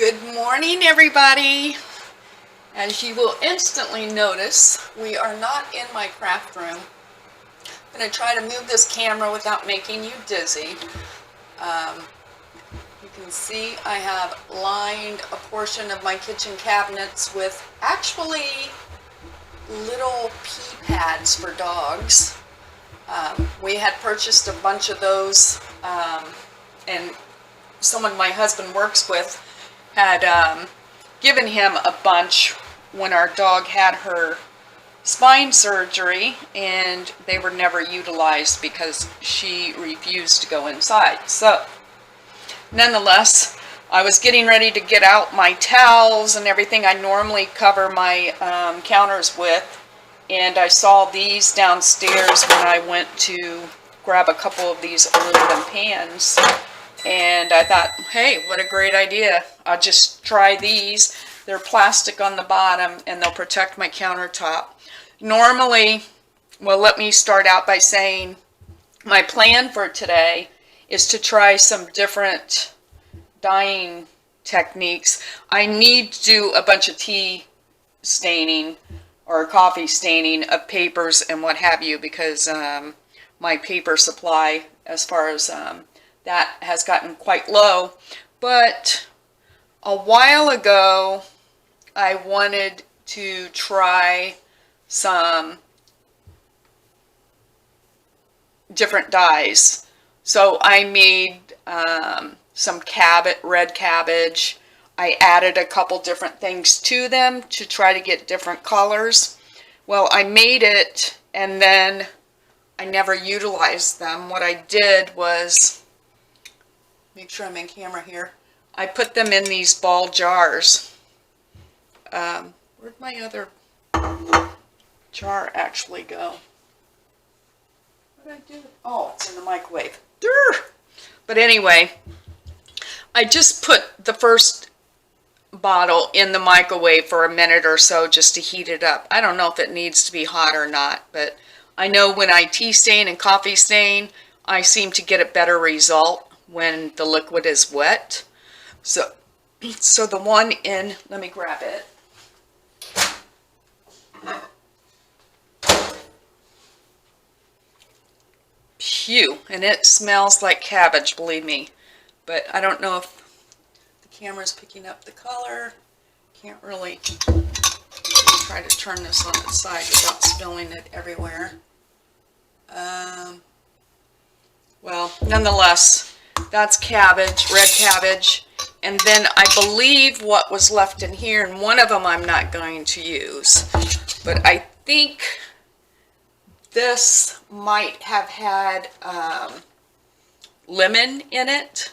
Good morning, everybody. As you will instantly notice, we are not in my craft room. I'm going to try to move this camera without making you dizzy. You can see I have lined a portion of my kitchen cabinets with actually little pee pads for dogs. We had purchased a bunch of those, and someone my husband works with had given him a bunch when our dog had her spine surgery, and they were never utilized because she refused to go inside. So nonetheless, I was getting ready to get out my towels and everything I normally cover my counters with, and I saw these downstairs when I went to grab a couple of these aluminum pans. And I thought, hey, what a great idea. I'll just try these. They're plastic on the bottom and they'll protect my countertop. Normally, well, let me start out by saying my plan for today is to try some different dyeing techniques. I need to do a bunch of tea staining or coffee staining of papers and what have you, because my paper supply as far as that has gotten quite low. But a while ago, I wanted to try some different dyes. So I made some red cabbage. I added a couple different things to them to try to get different colors. Well, I made it and then I never utilized them. What I did was, make sure I'm in camera here, I put them in these ball jars. Where'd my other jar actually go? What did I do? Oh, it's in the microwave. Durr! But anyway, I just put the first bottle in the microwave for a minute or so just to heat it up. I don't know if it needs to be hot or not, but I know when I tea stain and coffee stain, I seem to get a better result when the liquid is wet. So the one in, let me grab it. Phew, and it smells like cabbage, believe me. But I don't know if the camera's picking up the color. Can't really try to turn this on its side without spilling it everywhere. Well, nonetheless, that's cabbage, red cabbage. And then I believe what was left in here, and one of them I'm not going to use, but I think this might have had lemon in it,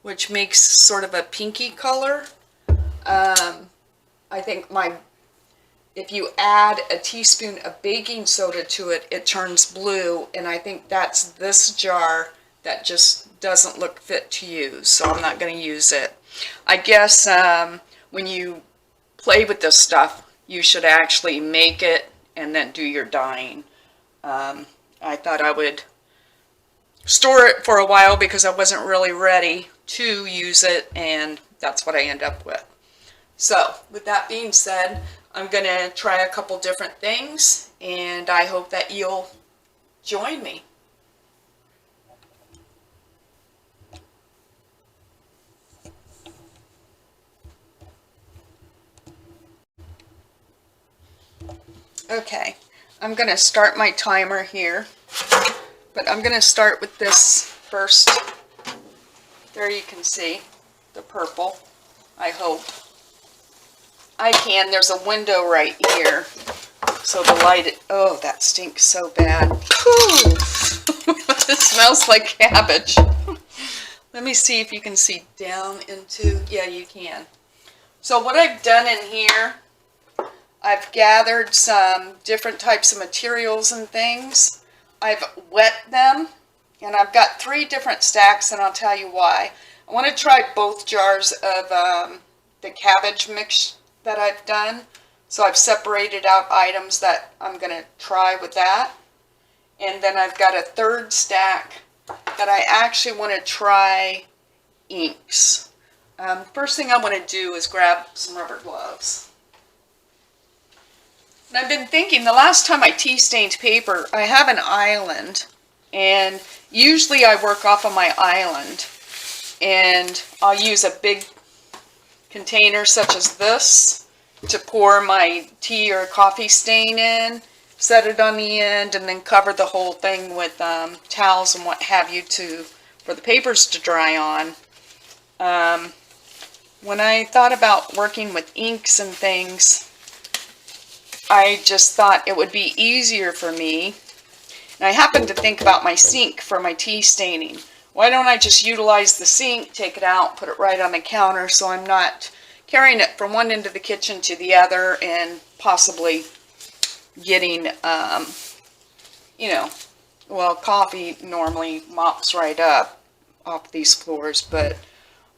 which makes sort of a pinky color. I think if you add a teaspoon of baking soda to it, it turns blue, and I think that's this jar that just doesn't look fit to use, so I'm not going to use it. I guess when you play with this stuff, you should actually make it and then do your dyeing. I thought I would store it for a while because I wasn't really ready to use it, and that's what I end up with. So with that being said, I'm going to try a couple different things, and I hope that you'll join me. Okay, I'm going to start my timer here, but I'm going to start with this first. There you can see the purple, I hope. I can. There's a window right here, so the light, oh, that stinks so bad. It smells like cabbage. Let me see if you can see down into, yeah, you can. So what I've done in here, I've gathered some different types of materials and things. I've wet them, and I've got 3 different stacks, and I'll tell you why. I want to try both jars of the cabbage mix that I've done. So I've separated out items that I'm going to try with that. And then I've got a 3rd stack that I actually want to try inks. First thing I want to do is grab some rubber gloves. And I've been thinking, the last time I tea stained paper, I have an island, and usually I work off of my island, and I'll use a big container such as this to pour my tea or coffee stain in, set it on the end, and then cover the whole thing with towels and what have you for the papers to dry on. When I thought about working with inks and things, I just thought it would be easier for me. And I happened to think about my sink for my tea staining. Why don't I just utilize the sink, take it out, put it right on the counter so I'm not carrying it from one end of the kitchen to the other and possibly getting, you know, well, coffee normally mops right up off these floors, but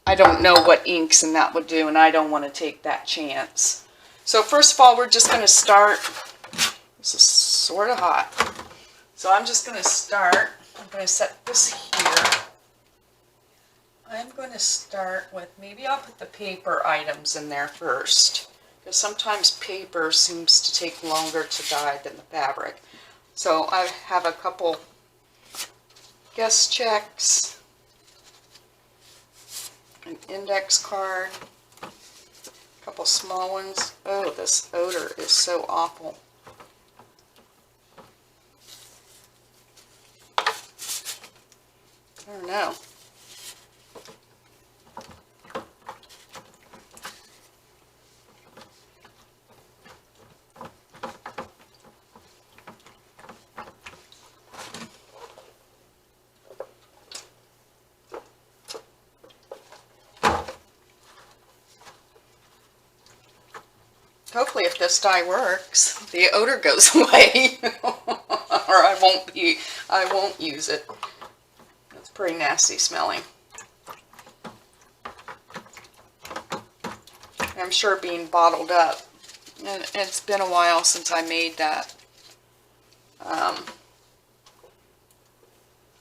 I don't know what inks and that would do, and I don't want to take that chance. So first of all, we're just going to start. This is sort of hot. So I'm just going to start. I'm going to set this here. I'm going to start with, maybe I'll put the paper items in there first, because sometimes paper seems to take longer to dye than the fabric. So I have a couple guest checks, an index card, a couple small ones. Oh, this odor is so awful. I don't know. Hopefully, if this dye works, the odor goes away, or I won't use it. It's pretty nasty smelling. I'm sure being bottled up. And it's been a while since I made that.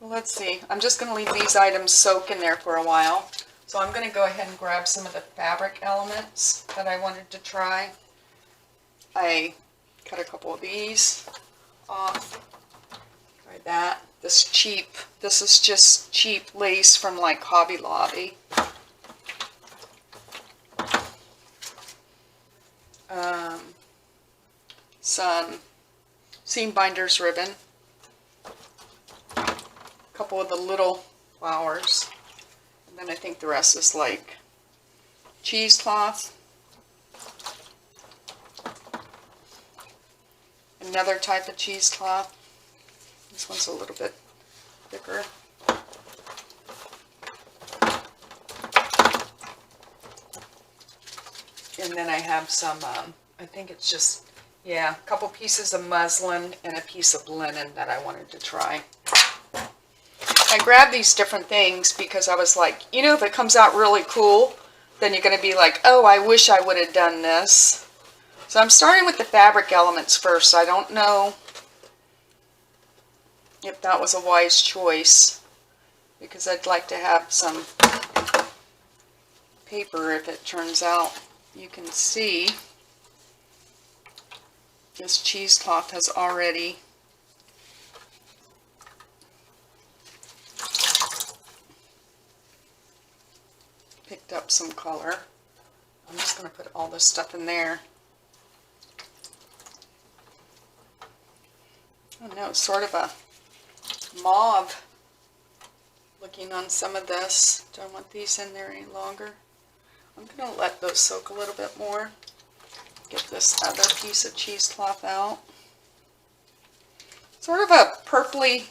Let's see. I'm just going to leave these items soak in there for a while. So I'm going to go ahead and grab some of the fabric elements that I wanted to try. I cut a couple of these off. Try that. This is just cheap lace from like Hobby Lobby. Some seam binders ribbon. A couple of the little flowers. And then I think the rest is like cheesecloth. Another type of cheesecloth. This one's a little bit thicker. And then I have some, I think it's just, yeah, a couple pieces of muslin and a piece of linen that I wanted to try. I grabbed these different things because I was like, you know, if it comes out really cool, then you're going to be like, oh, I wish I would have done this. So I'm starting with the fabric elements first. I don't know if that was a wise choice, because I'd like to have some paper if it turns out. You can see this cheesecloth has already picked up some color. I'm just going to put all this stuff in there. I don't know, sort of a mauve looking on some of this. Don't want these in there any longer. I'm going to let those soak a little bit more. Get this other piece of cheesecloth out. Sort of a purpley,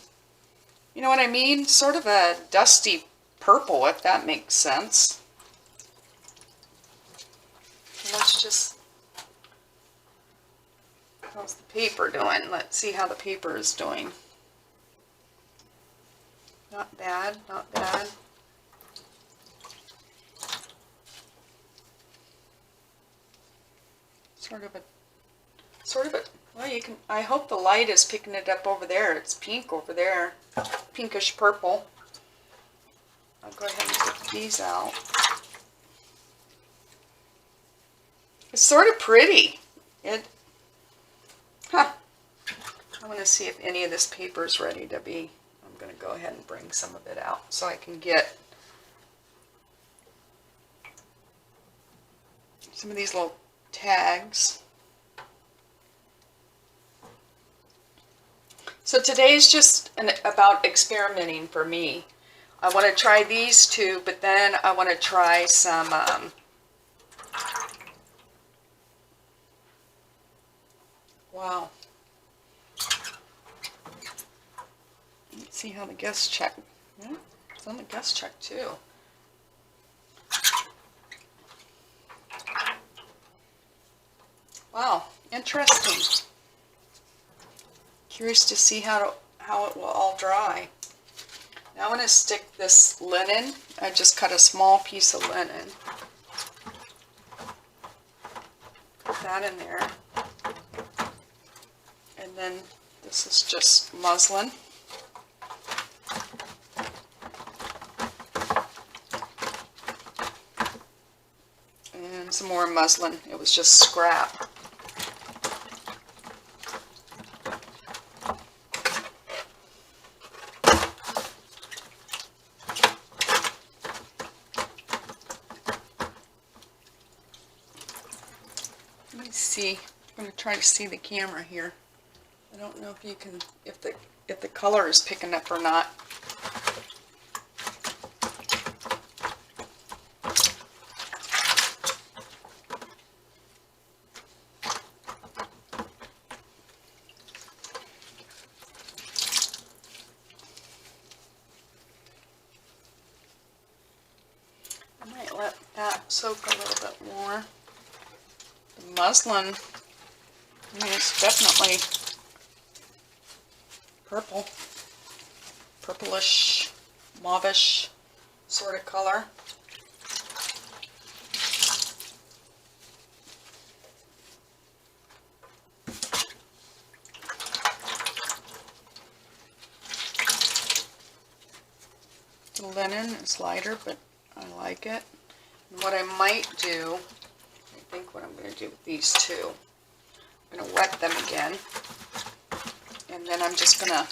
you know what I mean? Sort of a dusty purple, if that makes sense. Let's just, how's the paper doing? Let's see how the paper is doing. Not bad, not bad. Sort of a, well, you can, I hope the light is picking it up over there. It's pink over there, pinkish purple. I'll go ahead and take these out. It's sort of pretty. I want to see if any of this paper is ready to be. I'm going to go ahead and bring some of it out so I can get some of these little tags. So today's just about experimenting for me. I want to try these two, but then I want to try some wow. Let's see how the guest check. Yeah, it's on the guest check too. Wow, interesting. Curious to see how it will all dry. Now I'm going to stick this linen. I just cut a small piece of linen. Put that in there. And then this is just muslin. And some more muslin. It was just scrap. Let me see. I'm going to try to see the camera here. I don't know if you can, if the color is picking up or not. I might let that soak a little bit more. The muslin, I mean, it's definitely purple, purplish, mauvish sort of color. The linen is lighter, but I like it. And what I might do, I think what I'm going to do with these two, I'm going to wet them again. And then I'm just going to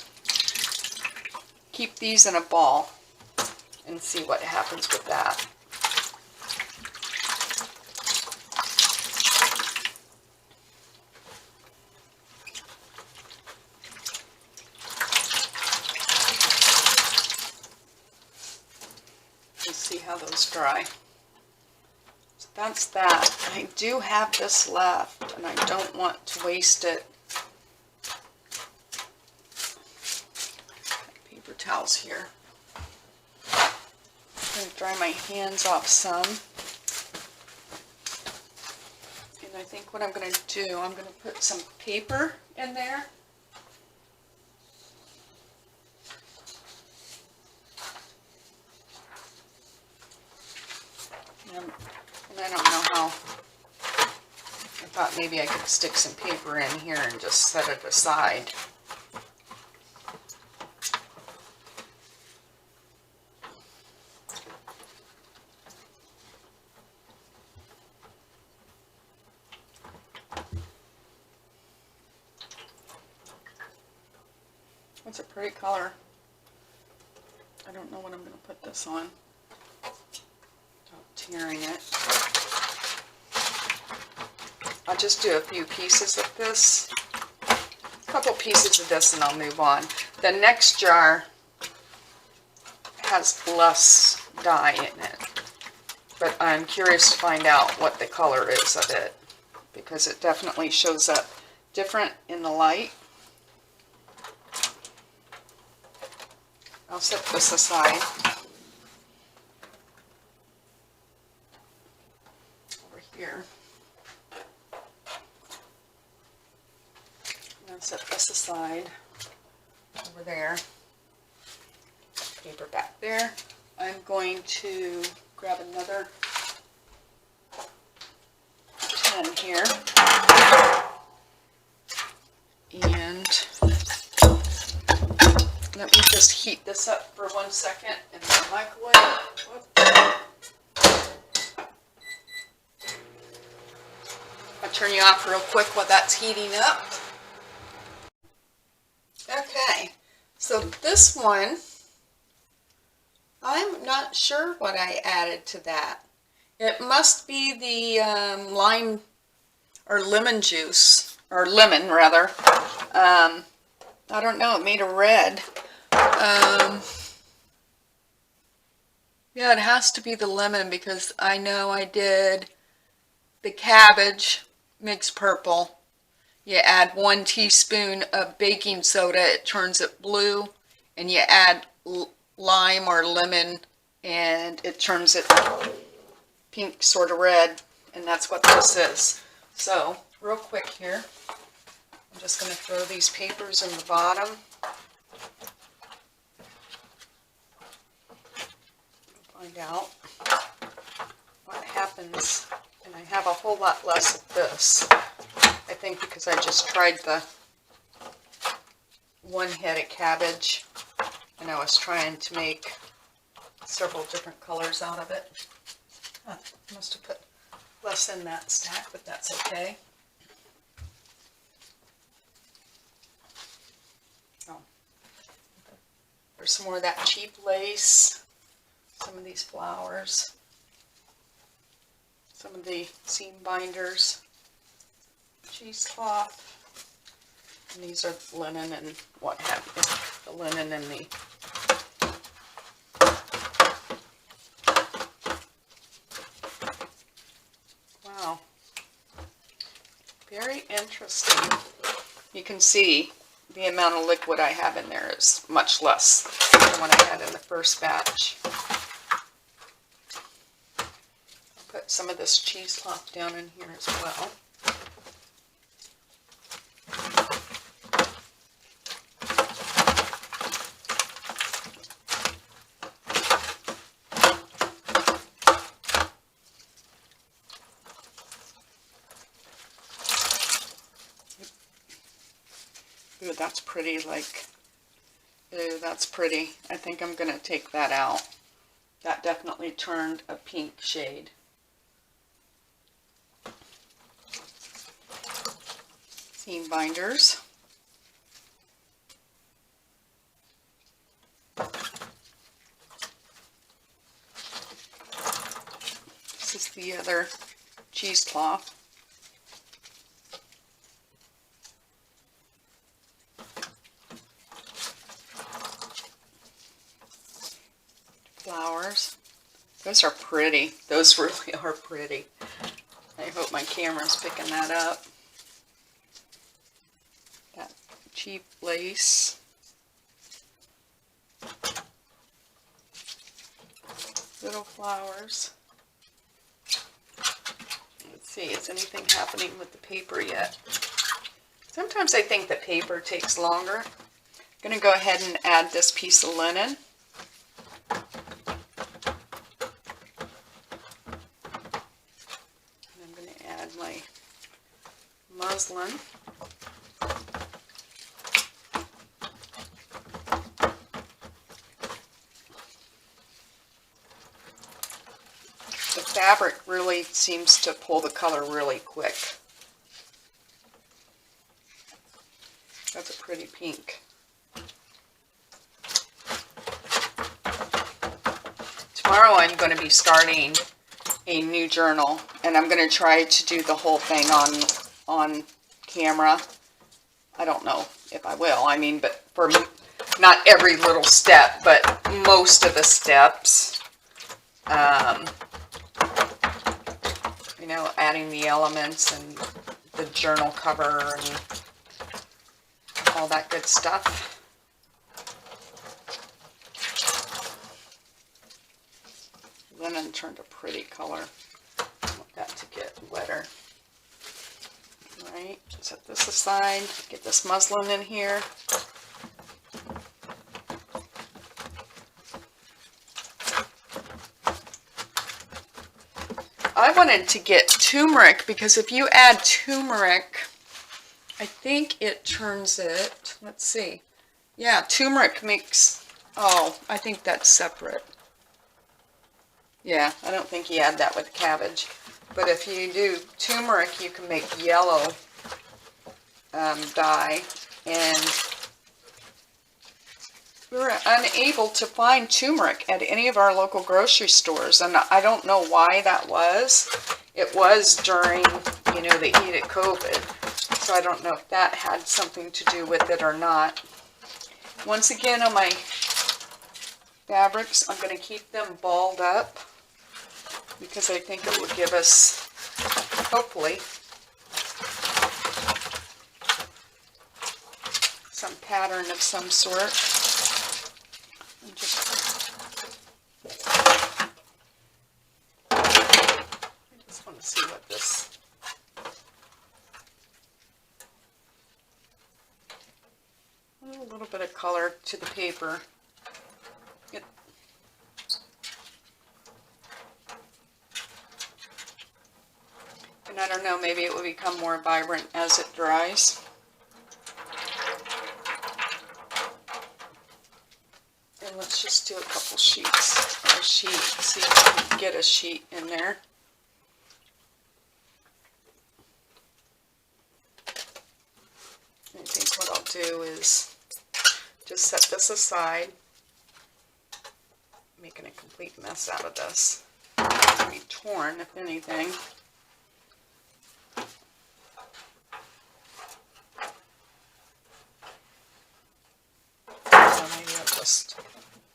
keep these in a ball and see what happens with that. Let's see how those dry. So that's that. I do have this left and I don't want to waste it. Towels here. I'm going to dry my hands off some. And I think what I'm going to do, I'm going to put some paper in there. And I don't know how. I thought maybe I could stick some paper in here and just set it aside. It's a pretty color. I don't know what I'm going to put this on without tearing it. I'll just do a few pieces of this. A couple pieces of this and I'll move on. The next jar has less dye in it. But I'm curious to find out what the color is of it. Because it definitely shows up different in the light. I'll set this aside. Over here. I'll set this aside. Over there. Paper back there. I'm going to grab another pen here. And let me just heat this up for 1 second in the microwave. Whoop. turn you off real quick while that's heating up. Okay, so this one, I'm not sure what I added to that. It must be the lime or lemon juice, or lemon rather. I don't know, it made a red. Yeah, it has to be the lemon because I know I did the cabbage mixed purple. You add 1 teaspoon of baking soda, it turns it blue, and you add lime or lemon and it turns it pink, sort of red, and that's what this is. So, real quick here, I'm just going to throw these papers in the bottom. Find out what happens, and I have a whole lot less of this. I think because I just tried the one head of cabbage, and I was trying to make several different colors out of it. I must have put less in that stack, but that's okay. Oh, there's some more of that cheap lace, some of these flowers, some of the seam binders, cheesecloth, and these are linen and what have you, the linen and the wow, very interesting. You can see the amount of liquid I have in there is much less than what I had in the first batch. I'll put some of this cheesecloth down in here as well. Ooh, that's pretty, like, ooh, that's pretty. I think I'm going to take that out. That definitely turned a pink shade. Seam binders. This is the other cheesecloth. Flowers. Those are pretty. Those really are pretty. I hope my camera's picking that up. That cheap lace. Little flowers. Let's see, is anything happening with the paper yet? Sometimes I think the paper takes longer. I'm going to go ahead and add this piece of linen. My muslin. The fabric really seems to pull the color really quick. That's a pretty pink. Tomorrow I'm going to be starting a new journal, and I'm going to try to do the whole thing on camera. I don't know if I will. I mean, but for not every little step, but most of the steps. You know, adding the elements and the journal cover and all that good stuff. Linen turned a pretty color. I want that to get wetter. Right, set this aside, get this muslin in here. I wanted to get turmeric because if you add turmeric, I think it turns it, let's see. Yeah, turmeric makes, oh, I think that's separate. Yeah, I don't think you add that with cabbage. But if you do turmeric, you can make yellow dye. And we were unable to find turmeric at any of our local grocery stores. And I don't know why that was. It was during, you know, the heat of COVID. So I don't know if that had something to do with it or not. Once again, on my fabrics, I'm going to keep them balled up because I think it will give us, hopefully, some pattern of some sort. And I just want to see what this... A little bit of color to the paper. And I don't know, maybe it will become more vibrant as it dries. And let's just do a couple sheets, or a sheet, see if we can get a sheet in there. I think what I'll do is just set this aside, making a complete mess out of this. It's going to be torn, if anything. So maybe I'll just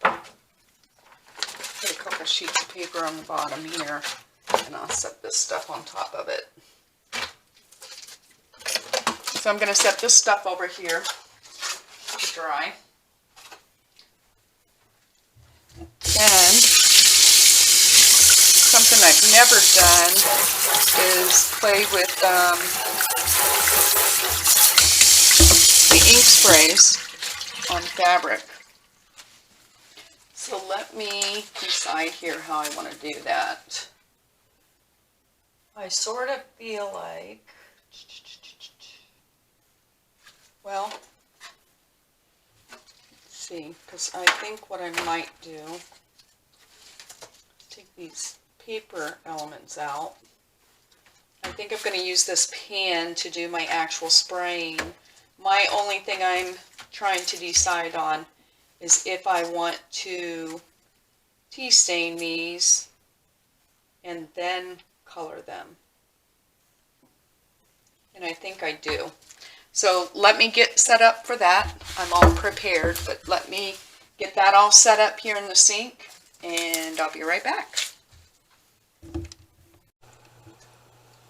put a couple sheets of paper on the bottom here, and I'll set this stuff on top of it. So I'm going to set this stuff over here to dry. And something I've never done is play with the ink sprays on fabric. So let me decide here how I want to do that. I sort of feel like, well, let's see, because I think what I might do, take these paper elements out. I think I'm going to use this pan to do my actual spraying. My only thing I'm trying to decide on is if I want to tea stain these and then color them. And I think I do. So let me get set up for that. I'm all prepared, but let me get that all set up here in the sink, and I'll be right back.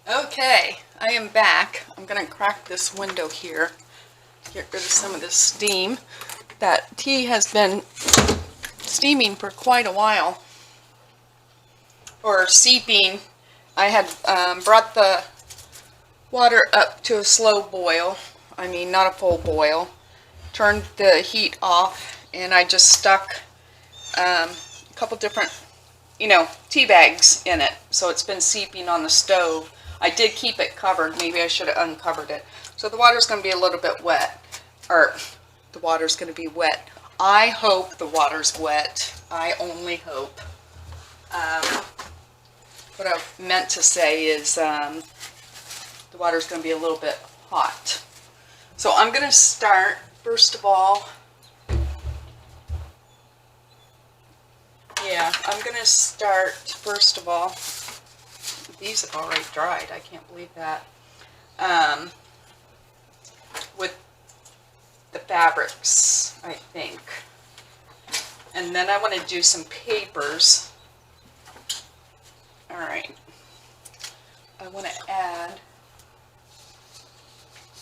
Okay, I am back. I'm going to crack this window here, get rid of some of this steam. That tea has been steaming for quite a while, or seeping. I had brought the water up to a slow boil, I mean not a full boil, turned the heat off, and I just stuck a couple different, you know, tea bags in it, so it's been seeping on the stove. I did keep it covered. Maybe I should have uncovered it. So the water's going to be a little bit wet, or the water's going to be wet. I hope the water's wet. I only hope. What I meant to say is the water's going to be a little bit hot. So I'm going to start, first of all, I'm going to start, first of all, these have already dried, I can't believe that, with the fabrics, I think. And then I want to do some papers. Alright, I want to add,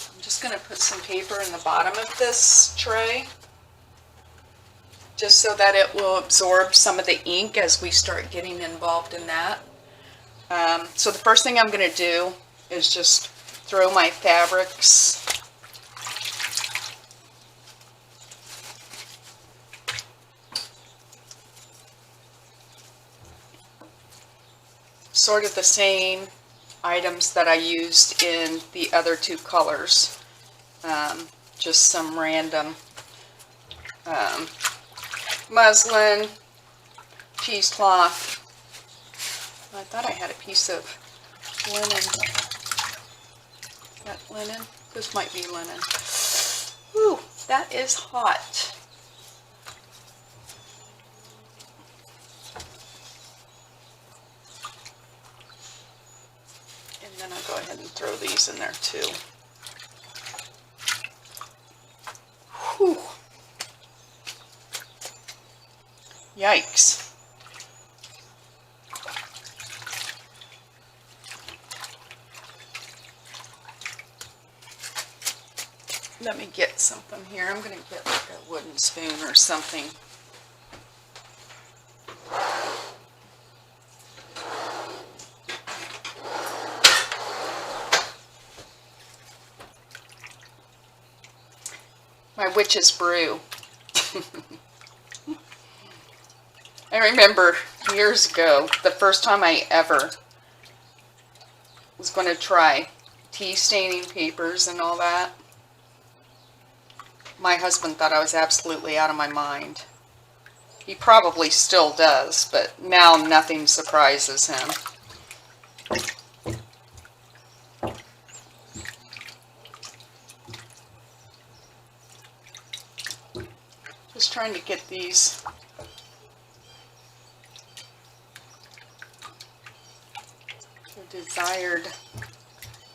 I'm just going to put some paper in the bottom of this tray, just so that it will absorb some of the ink as we start getting involved in that. So the first thing I'm going to do is just throw my fabrics sort of the same items that I used in the other two colors. Just some random muslin, cheesecloth. I thought I had a piece of linen. That linen? This might be linen. Whew, that is hot. And then I'll go ahead and throw these in there too. Whew. Yikes. Let me get something here. I'm going to get like a wooden spoon or something. My witch's brew. I remember years ago, the first time I ever was going to try tea staining papers and all that. My husband thought I was absolutely out of my mind. He probably still does, but now nothing surprises him. Just trying to get these the desired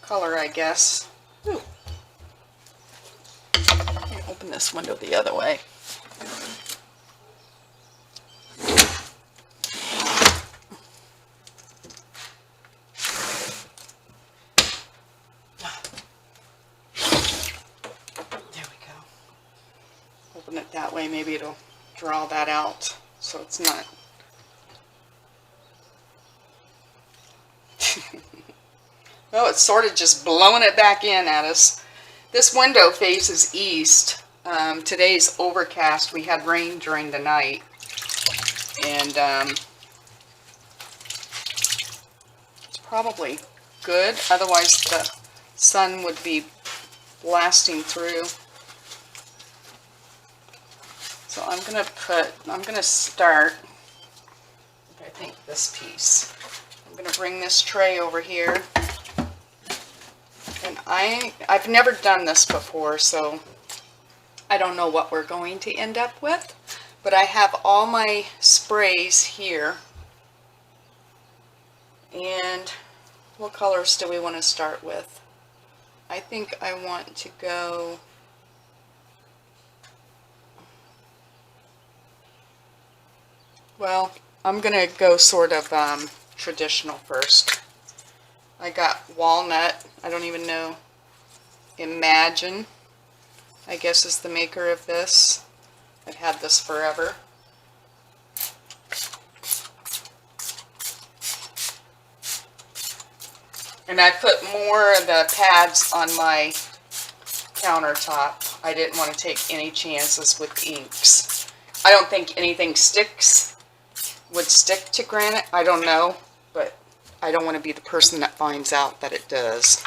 color, I guess. Ooh. Open this window the other way. There we go. Open it that way, maybe it'll draw that out so it's not. Well, it's sort of just blowing it back in at us. This window faces east. Today's overcast. We had rain during the night, and it's probably good. Otherwise, the sun would be blasting through. So I'm gonna start. I think this piece. I'm gonna bring this tray over here, and I've never done this before, so I don't know what we're going to end up with, but I have all my sprays here. And what colors do we want to start with? I think I want to go well, I'm gonna go sort of traditional first. I got walnut. I don't even know. Imagine, I guess, is the maker of this. I've had this forever. And I put more of the pads on my countertop. I didn't want to take any chances with inks. I don't think anything would stick to granite. I don't know, but I don't want to be the person that finds out that it does.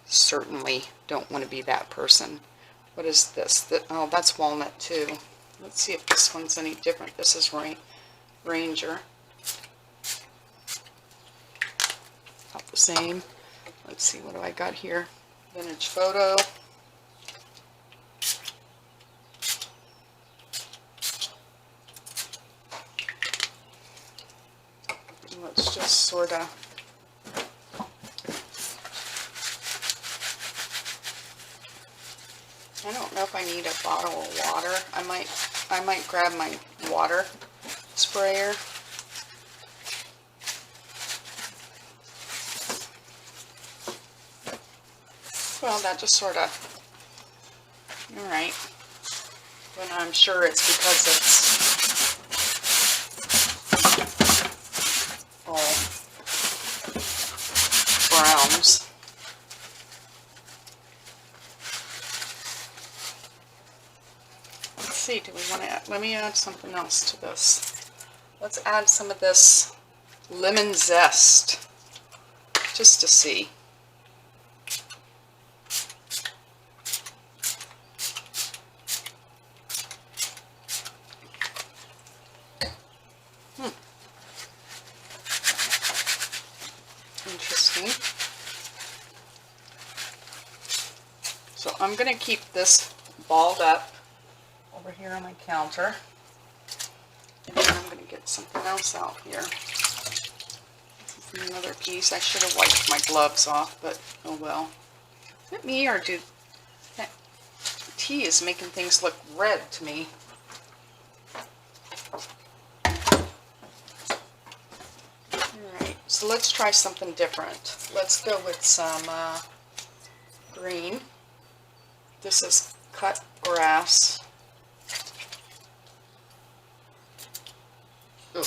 Certainly don't want to be that person. What is this? Oh, that's walnut too. Let's see if this one's any different. This is Ranger. About the same. Let's see, what do I got here? Vintage Photo. Let's just sort of I don't know if I need a bottle of water. I might grab my water sprayer. Well, that just sort of, all right. But I'm sure it's because it's all browns. Let's see, do we want to add, let me add something else to this. Let's add some of this lemon zest, just to see. interesting. So I'm going to keep this balled up over here on my counter. And then I'm going to get something else out here. This is another piece. I should have wiped my gloves off, but oh well. Is it me, or do that tea is making things look red to me? Alright, so let's try something different. Let's go with some green. This is cut grass. Ooh.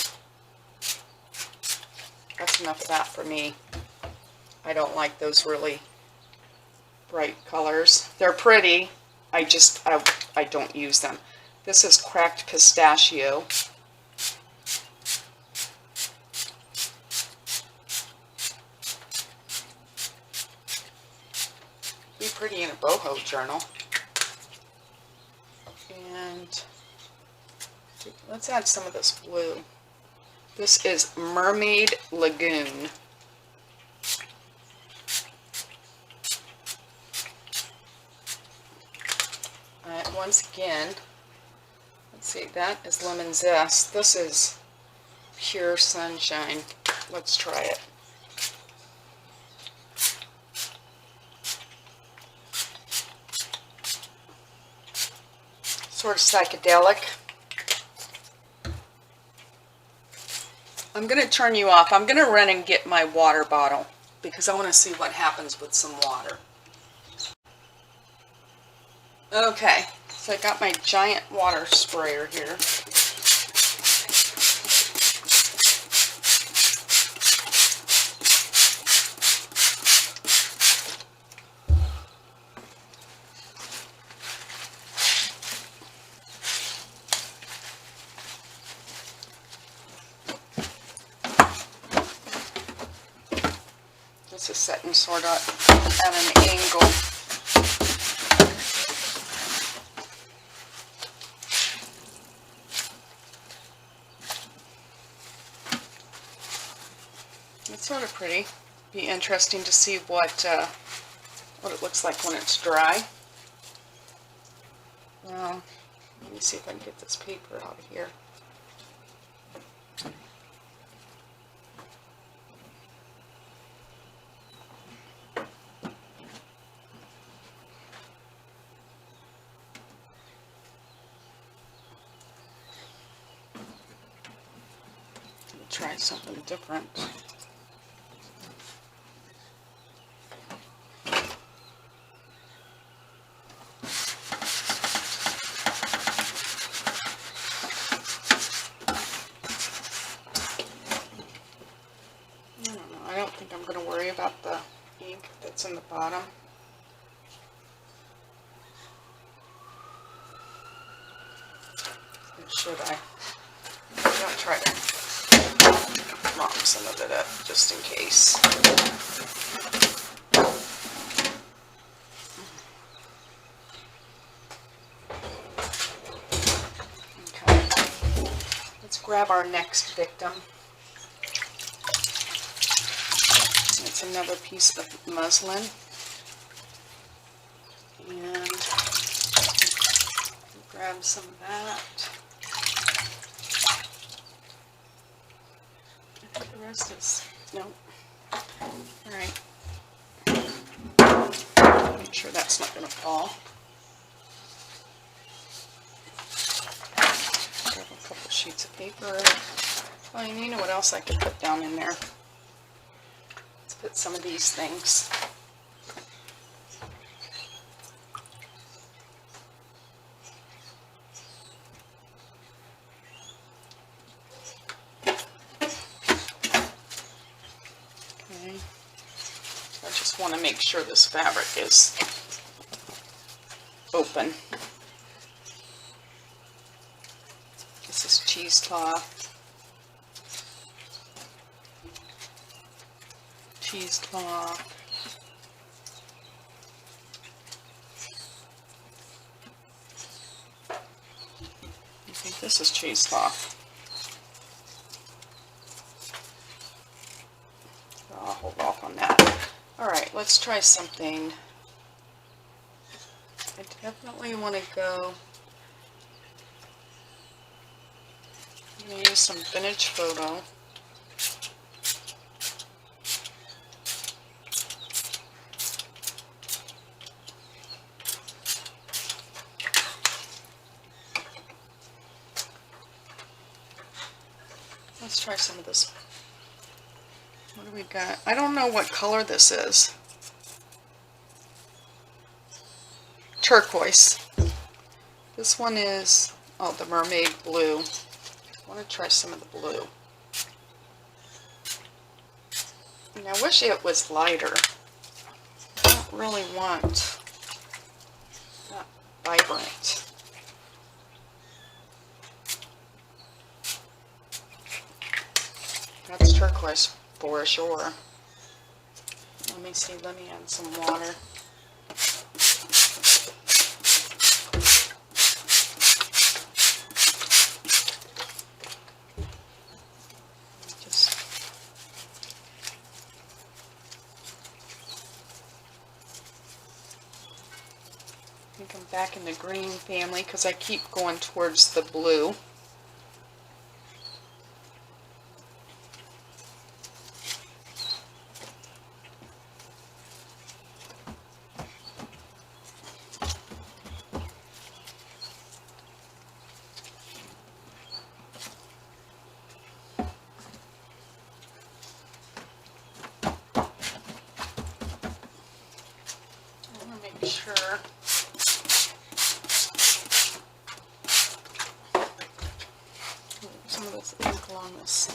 That's enough of that for me. I don't like those really bright colors. They're pretty. I don't use them. This is cracked pistachio. Be pretty in a boho journal. And let's add some of this blue. This is Mermaid Lagoon. Once again, let's see, that is Lemon Zest. This is Pure Sunshine. Let's try it. Sort of psychedelic. I'm going to turn you off. I'm going to run and get my water bottle because I want to see what happens with some water. Okay, so I got my giant water sprayer here. This is setting sort of at an angle. It's sort of pretty. Be interesting to see what it looks like when it's dry. Let me see if I can get this paper out of here. Try something different. I don't think I'm going to worry about the ink that's in the bottom. Or should I? I'll try to mop some of it up just in case. Okay, let's grab our next victim. It's another piece of muslin, and grab some of that. The rest is, no. Alright. Make sure that's not going to fall. Grab a couple sheets of paper. Oh, you know what else I could put down in there? Let's put some of these things. I just want to make sure this fabric is open. This is cheesecloth. Cheesecloth. I think this is cheesecloth. I'll hold off right, let's try something. I definitely want to go. I'm going to use some vintage photo. Let's try some of this. What do we got? I don't know what color this is. Turquoise. This one is, oh, the mermaid blue. I want to try some of the blue. And I wish it was lighter. I don't really want that vibrant. That's turquoise for sure. Let me see, let me add some water. I think I'm back in the green family because I keep going towards the blue. I want to make sure. Some of this ink along this.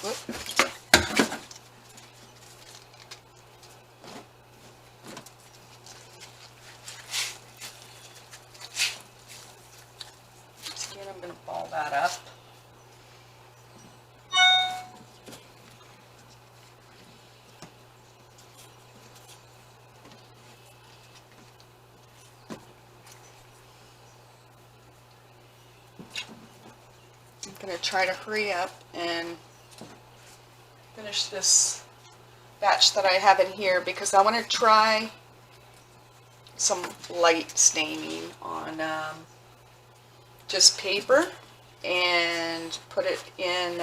Whoop. Again, I'm going to ball that up. I'm going to try to hurry up and finish this batch that I have in here because I want to try some light staining on just paper and put it in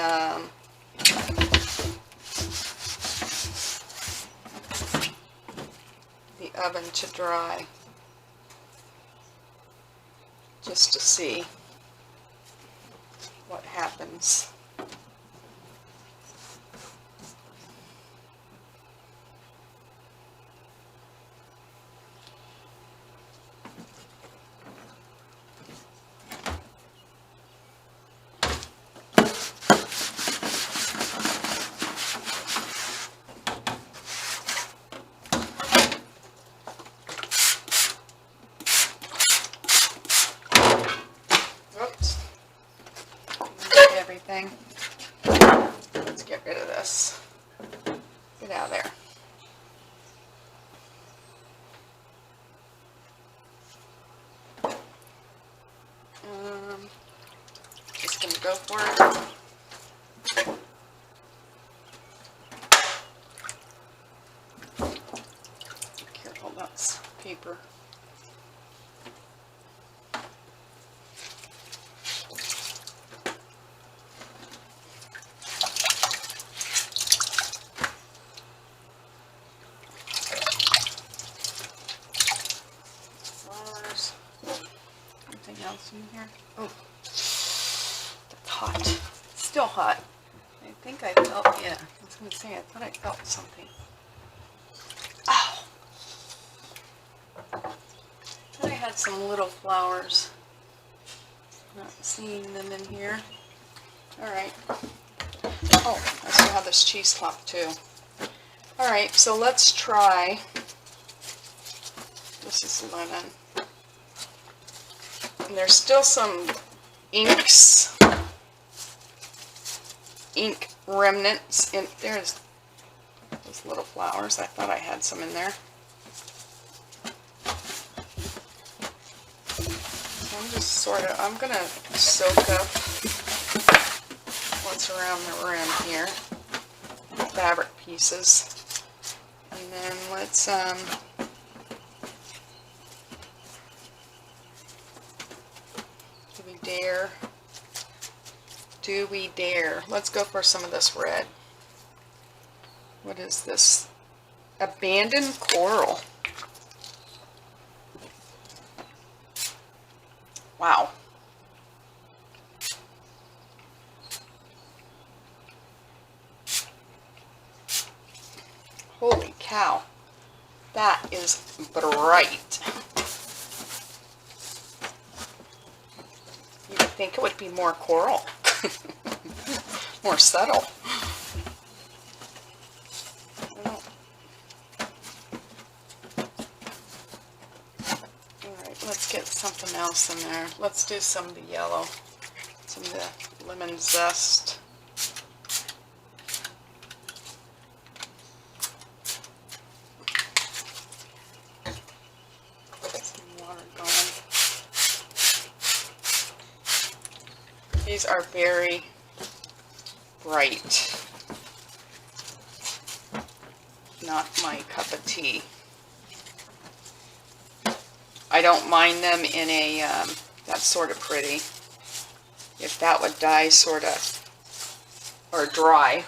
the oven to dry just to see what happens. Everything. Let's get rid of this. Get out of there. Just gonna go for it. Careful, that's paper. Anything else in here? Oh, that's hot. It's still hot. I think I felt, yeah, I was going to say, I thought I felt something. Ow! I thought I had some little flowers. Not seeing them in here. Alright. Oh, I still have this cheesecloth too. Alright, so let's try. This is lemon. And there's still some ink remnants in there's those little flowers. I thought I had some in there. So I'm gonna soak up what's around the rim here. fabric pieces. And then let's do we dare? Do we dare? Let's go for some of this red. What is this? Abandoned coral. Wow. Holy cow. That is bright. You would think it would be more coral. More subtle. Alright, let's get something else in there. Let's do some of the yellow. Some of the lemon zest. These are very bright. Not my cup of tea. I don't mind them in a, that's sort of pretty. If that would dye sort of, or dry,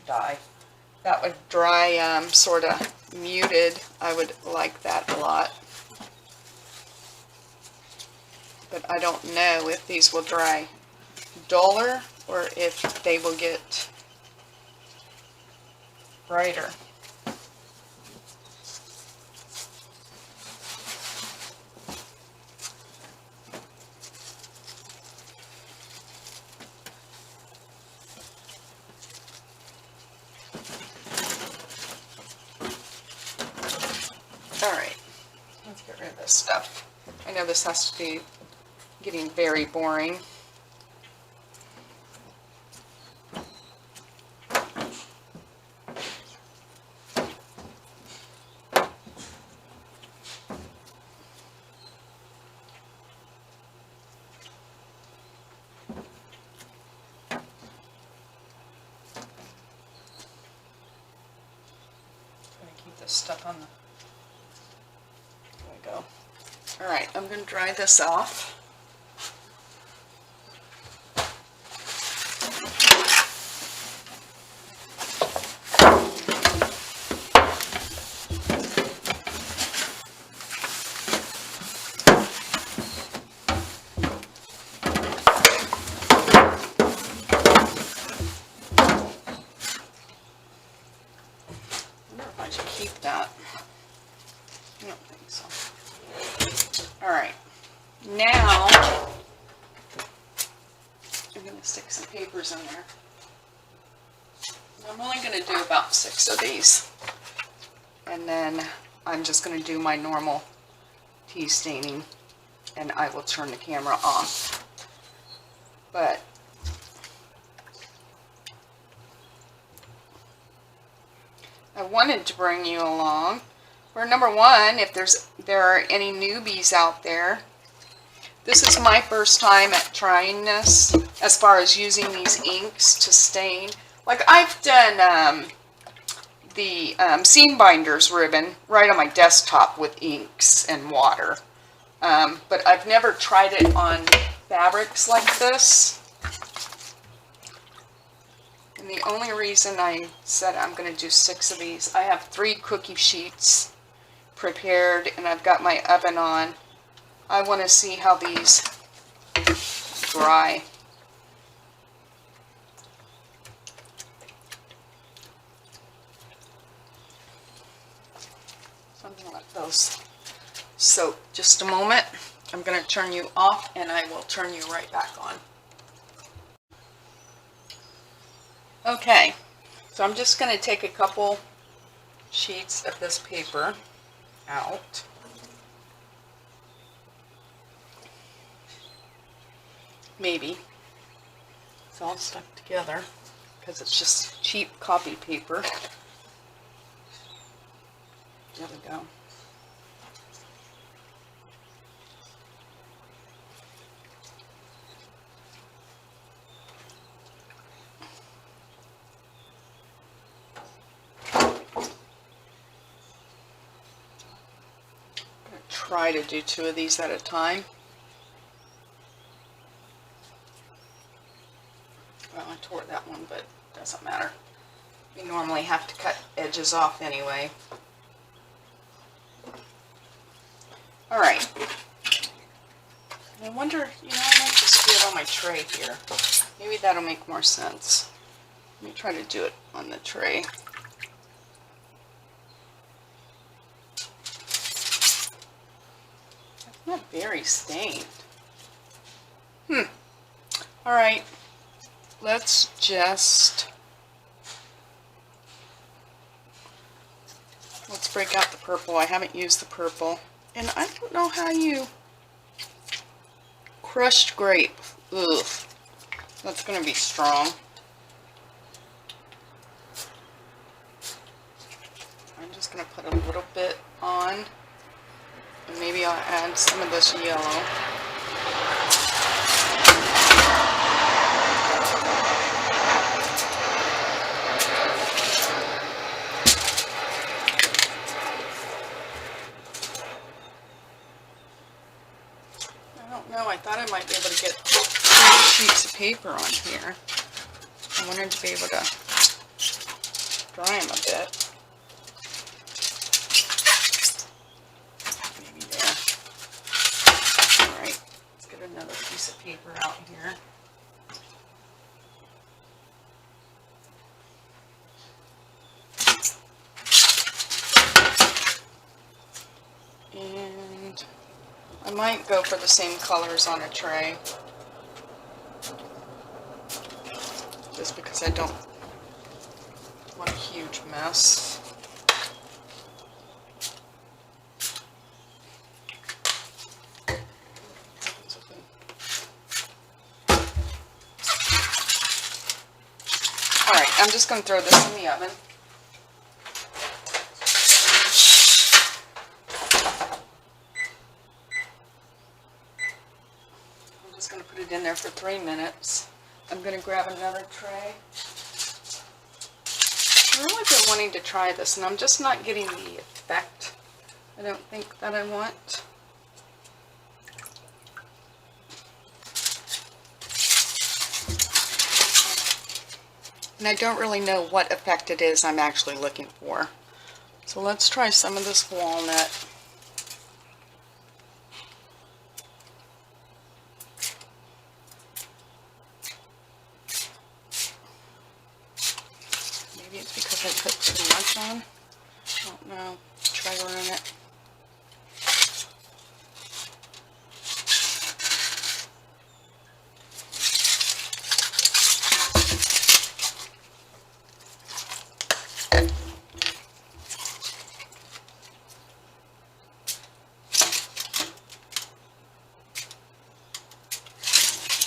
that would dry sort of muted, I would like that a lot. But I don't know if these will dry duller or if they will get brighter. Alright, let's get rid of this stuff. I know this has to be getting very boring. Stuff on the, there we go. All right, I'm going to dry this off. That. I don't think so. Alright, now I'm going to stick some papers in there. I'm only going to do about 6 of these. And then I'm just going to do my normal tea staining and I will turn the camera off. But I wanted to bring you along for number one, if there are any newbies out there. This is my first time at trying this as far as using these inks to stain. Like I've done the seam binders ribbon right on my desktop with inks and water. But I've never tried it on fabrics like this. And the only reason I said I'm going to do 6 of these, I have 3 cookie sheets prepared and I've got my oven on. I want to see how these dry. So I'm going to let those soak just a moment. I'm going to turn you off and I will turn you right back on. Okay, so I'm just going to take a couple sheets of this paper out. Maybe. It's all stuck together because it's just cheap copy paper. There we go. try to do 2 of these at a time. Well, I tore that one, but it doesn't matter. We normally have to cut edges off anyway. Alright. I wonder, I might just do it on my tray here. Maybe that'll make more sense. Let me try to do it on the tray. It's not very stained. Alright. Let's break out the purple. I haven't used the purple. And I don't know how you... Crushed grape. Ugh. That's going to be strong. I'm just going to put a little bit on. And maybe I'll add some of this yellow. I thought I might be able to get 2 sheets of paper on here. I wanted to be able to dry them a bit. Maybe there. Alright, let's get another piece of paper out here. And I might go for the same colors on a tray, just because I don't want a huge mess. Alright, I'm just going to throw this in the oven. In there for 3 minutes. I'm going to grab another tray. I've really been wanting to try this, and I'm just not getting the effect I don't think that I want. And I don't really know what effect it is I'm actually looking for. So let's try some of this walnut. I put too much on. I don't know. Try running it.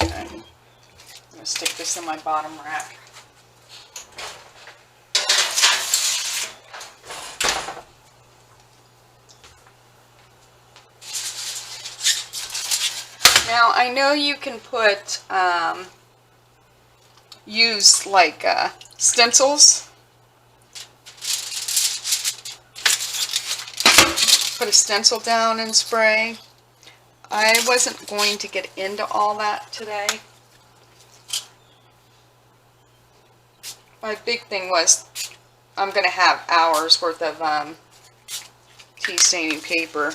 Okay. I'm going to stick this in my bottom rack. Now, I know you can put, use like stencils. Put a stencil down and spray. I wasn't going to get into all that today. My big thing was I'm going to have hours worth of tea staining paper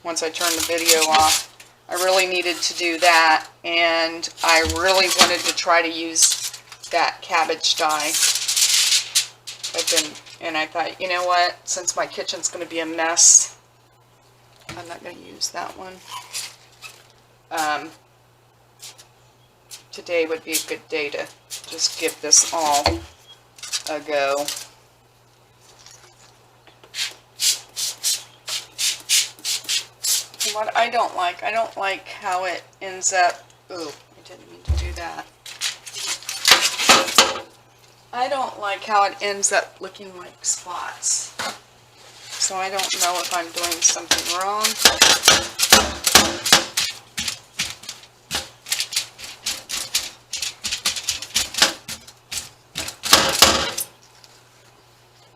once I turn the video off. I really needed to do that, and I really wanted to try to use that cabbage dye. And I thought, you know what, since my kitchen's going to be a mess, I'm not going to use that one. Today would be a good day to just give this all a go. What I don't like how it ends up, ooh, I didn't mean to do that. I don't like how it ends up looking like spots. So I don't know if I'm doing something wrong.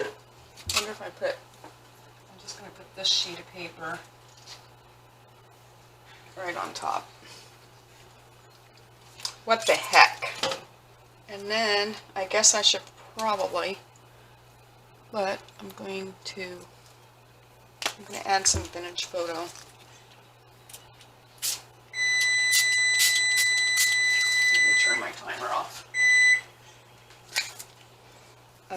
I wonder if I'm just going to put this sheet of paper right on top. What the heck? And then I guess I should probably, but I'm going to add some vintage photo. Let me turn my timer off. Do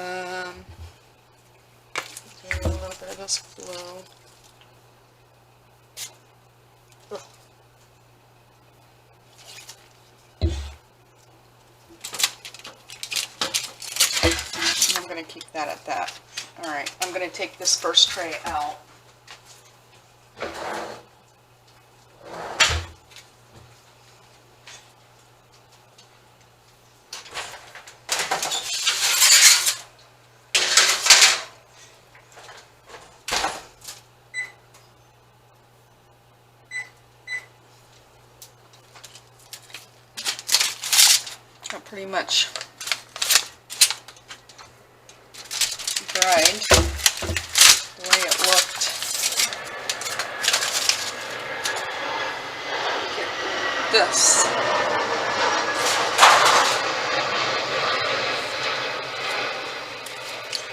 a little bit of this blue. Ugh. I'm going to keep that at that. All right, I'm going to take this first tray out. Got pretty much dried the way it looked. Get this.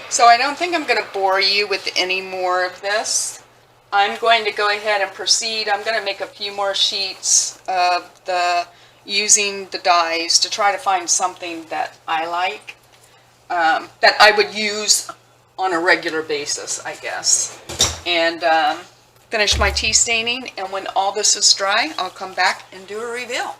So I don't think I'm going to bore you with any more of this. I'm going to go ahead and proceed. I'm going to make a few more sheets of using the dies to try to find something that I like, that I would use on a regular basis, I guess. And finish my tea staining, and when all this is dry, I'll come back and do a reveal.